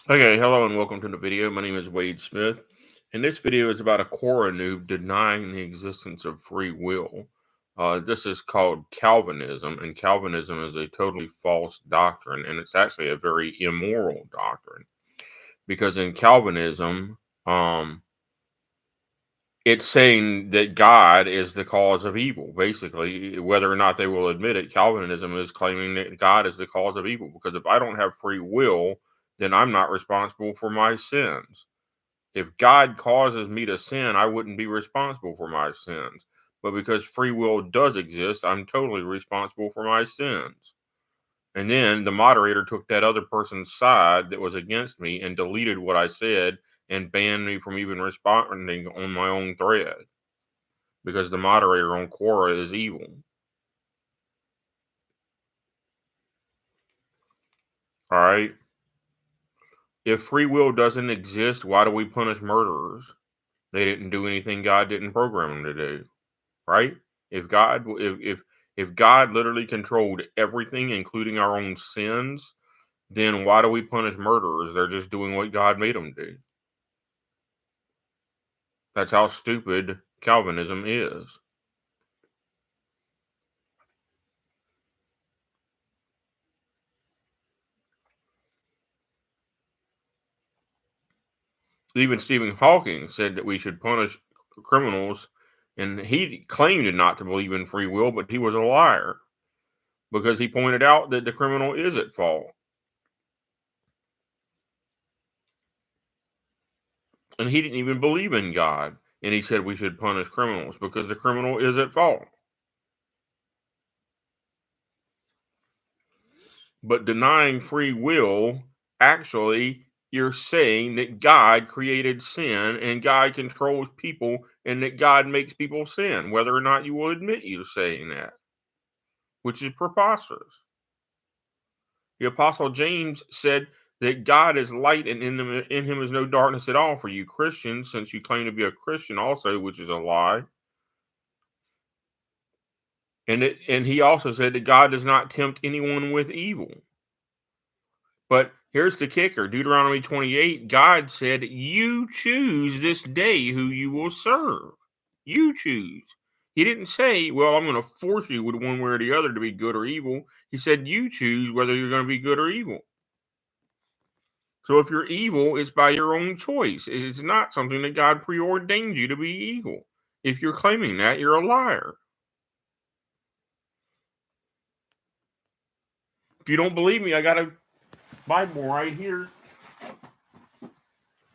Okay, hello and welcome to the video. My name is Wade Smith, and this video is about a Quora Noob denying the existence of free will. This is called Calvinism, and Calvinism is a totally false doctrine, and it's actually a very immoral doctrine because in Calvinism, um, it's saying that God is the cause of evil. Basically, whether or not they will admit it, Calvinism is claiming that God is the cause of evil because if I don't have free will, then I'm not responsible for my sins. If God causes me to sin, I wouldn't be responsible for my sins. But because free will does exist, I'm totally responsible for my sins. And then the moderator took that other person's side that was against me and deleted what I said and banned me from even responding on my own thread because the moderator on Quora is evil. All right. If free will doesn't exist, why do we punish murderers? They didn't do anything God didn't program them to do. Right? If God if God literally controlled everything, including our own sins, then why do we punish murderers? They're just doing what God made them do. That's how stupid Calvinism is. Even Stephen Hawking said that we should punish criminals, and he claimed not to believe in free will, but he was a liar because he pointed out that the criminal is at fault. And he didn't even believe in God. And he said we should punish criminals because the criminal is at fault. But denying free will, actually, you're saying that God created sin and God controls people and that God makes people sin, whether or not you will admit you're saying that, which is preposterous. The Apostle James said that God is light and in him is no darkness at all. For you Christians, since you claim to be a Christian also, which is a lie. And he also said that God does not tempt anyone with evil. But here's the kicker, Deuteronomy 28, God said, "You choose this day who you will serve." You choose. He didn't say, "Well, I'm going to force you with one way or the other to be good or evil." He said, "You choose whether you're going to be good or evil." So if you're evil, it's by your own choice. It's not something that God preordained you to be evil. If you're claiming that, you're a liar. If you don't believe me, I got a Bible right here.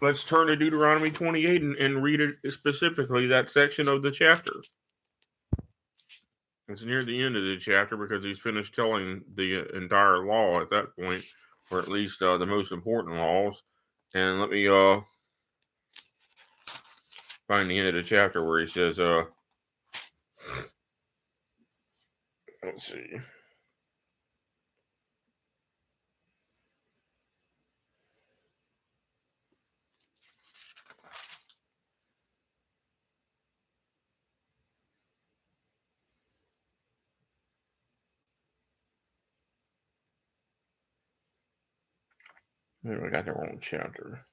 Let's turn to Deuteronomy 28 and read it specifically, that section of the chapter. It's near the end of the chapter because he's finished telling the entire law at that point, or at least the most important laws. And let me find the end of the chapter where he says, let's see. Maybe I got the wrong chapter.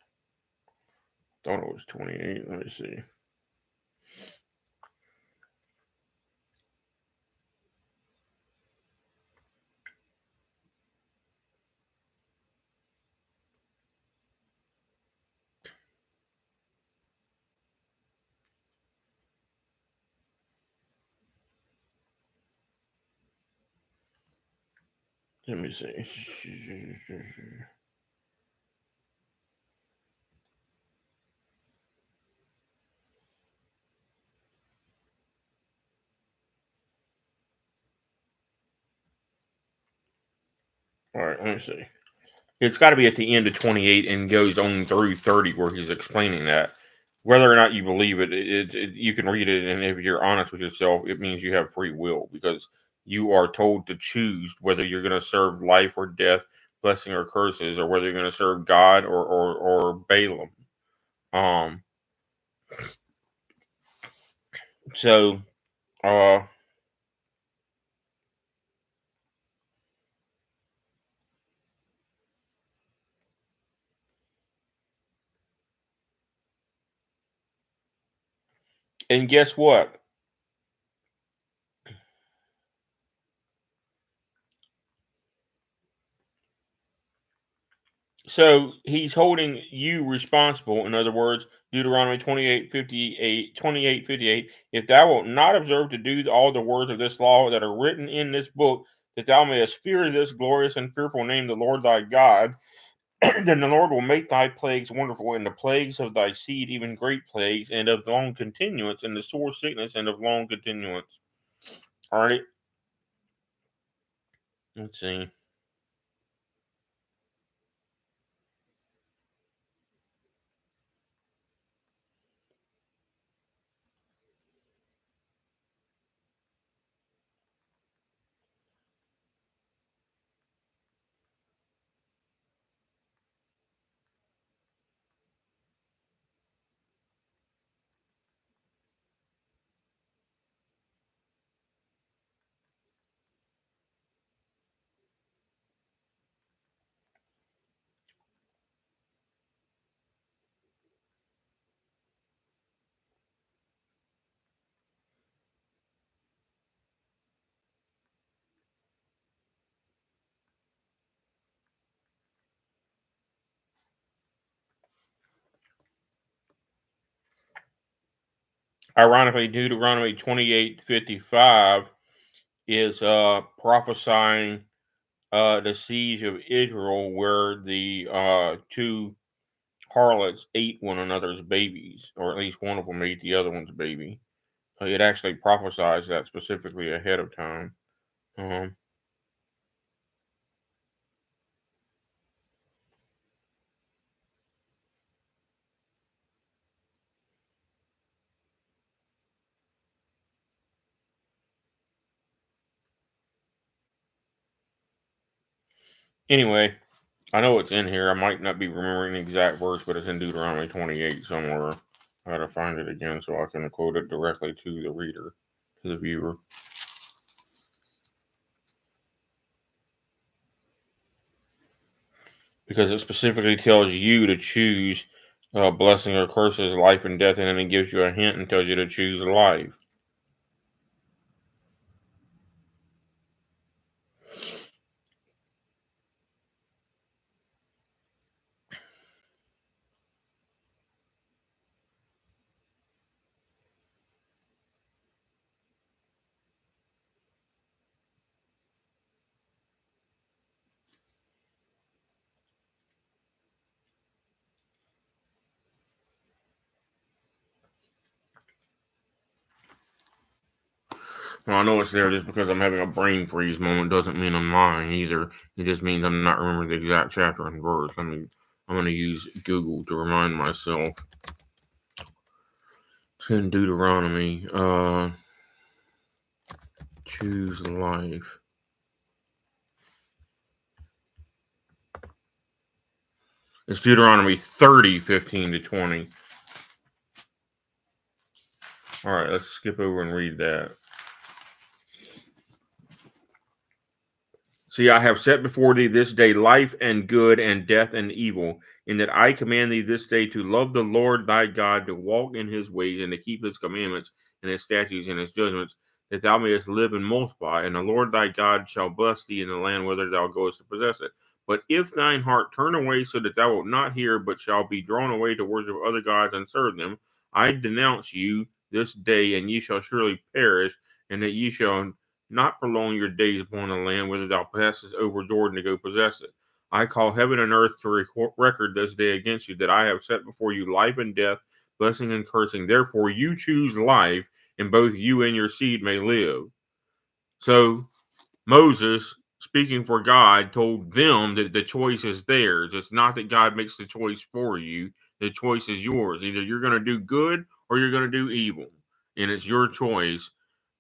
Thought it was 28. Let me see. Let me see. All right, let me see. It's got to be at the end of 28 and goes on through 30 where he's explaining that. Whether or not you believe it, you can read it, and if you're honest with yourself, it means you have free will because you are told to choose whether you're going to serve life or death, blessing or curses, or whether you're going to serve God or Balaam. Um, so, uh, And guess what? So he's holding you responsible. In other words, Deuteronomy 28:58. If thou wilt not observe to do all the words of this law that are written in this book, that thou mayest fear this glorious and fearful name, the Lord thy God, then the Lord will make thy plagues wonderful, and the plagues of thy seed even great plagues, and of long continuance, and the sore sickness, and of long continuance. All right. Let's see. Ironically, Deuteronomy 28:55 is prophesying the siege of Israel, where the two harlots ate one another's babies, or at least one of them ate the other one's baby. It actually prophesies that specifically ahead of time. Um, anyway, I know it's in here. I might not be remembering the exact verse, but it's in Deuteronomy 28 somewhere. I gotta find it again so I can quote it directly to the reader, to the viewer. Because it specifically tells you to choose blessing or curses, life and death, and then it gives you a hint and tells you to choose life. Well, I know it's there just because I'm having a brain freeze moment doesn't mean I'm lying either. It just means I'm not remembering the exact chapter and verse. I mean, I'm going to use Google to remind myself. It's in Deuteronomy. Choose life. It's Deuteronomy 30:15-20. All right, let's skip over and read that. See, I have set before thee this day life and good, and death and evil, in that I command thee this day to love the Lord thy God, to walk in his ways, and to keep his commandments, and his statutes, and his judgments, that thou mayest live and multiply. And the Lord thy God shall bless thee in the land whither thou goest to possess it. But if thine heart turn away so that thou wilt not hear, but shall be drawn away to worship other gods and serve them, I denounce you this day, and ye shall surely perish, and that ye shall not prolong your days upon the land whither thou passest over Jordan to go possess it. I call heaven and earth to record this day against you, that I have set before you life and death, blessing and cursing. Therefore, you choose life, and both you and your seed may live. So, Moses, speaking for God, told them that the choice is theirs. It's not that God makes the choice for you, the choice is yours. Either you're going to do good or you're going to do evil, and it's your choice,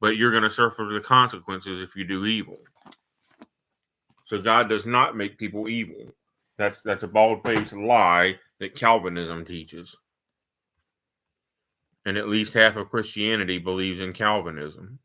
but you're going to suffer the consequences if you do evil. So God does not make people evil. That's a bald-faced lie that Calvinism teaches. And at least half of Christianity believes in Calvinism.